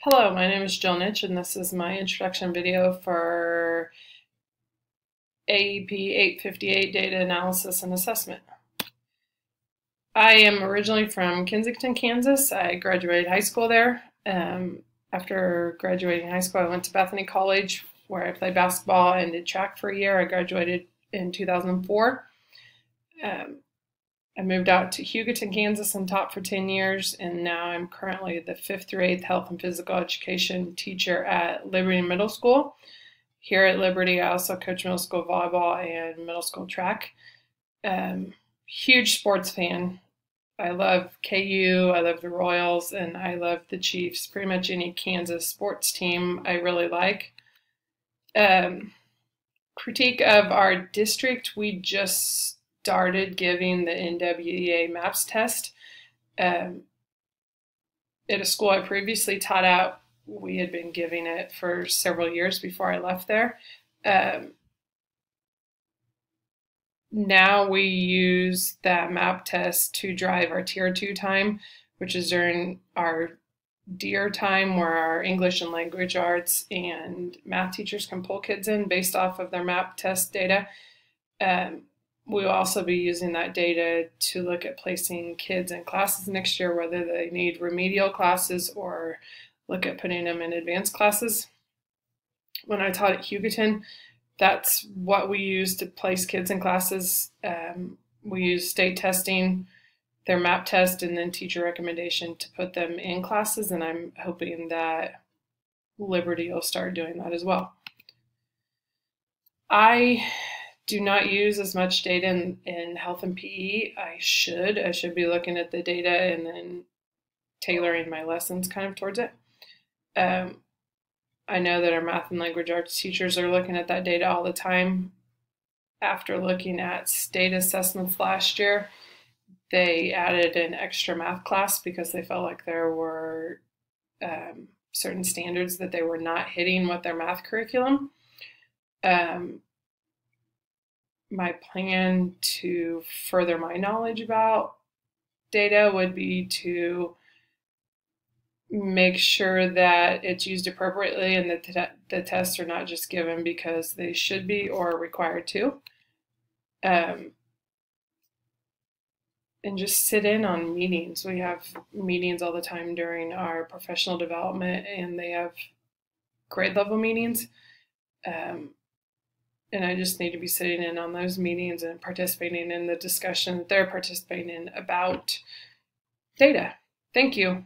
Hello, my name is Jill Nitch, and this is my introduction video for AEP 858 Data Analysis and Assessment. I am originally from Kensington, Kansas. I graduated high school there. After graduating high school, I went to Bethany College, where I played basketball and did track for a year. I graduated in 2004. I moved out to Hugoton, Kansas and taught for 10 years, and now I'm currently the 5th through 8th health and physical education teacher at Liberty Middle School. Here at Liberty, I also coach middle school volleyball and middle school track. Huge sports fan. I love KU, I love the Royals, and I love the Chiefs. Pretty much any Kansas sports team I really like. Critique of our district, we just started giving the NWEA MAPS test. At a school I previously taught at, we had been giving it for several years before I left there. Now we use that MAP test to drive our Tier 2 time, which is during our DEAR time, where our English and language arts and math teachers can pull kids in based off of their MAP test data. We'll also be using that data to look at placing kids in classes next year, whether they need remedial classes or look at putting them in advanced classes. When I taught at Hugoton, that's what we use to place kids in classes. We use state testing, their MAP test, and then teacher recommendation to put them in classes, and I'm hoping that Liberty will start doing that as well. I do not use as much data in health and PE. I should be looking at the data and then tailoring my lessons kind of towards it. I know that our math and language arts teachers are looking at that data all the time. After looking at state assessments last year, they added an extra math class because they felt like there were certain standards that they were not hitting with their math curriculum. My plan to further my knowledge about data would be to make sure that it's used appropriately and that the tests are not just given because they should be or are required to. And just sit in on meetings. We have meetings all the time during our professional development, and they have grade level meetings. And I just need to be sitting in on those meetings and participating in the discussion that they're participating in about data. Thank you.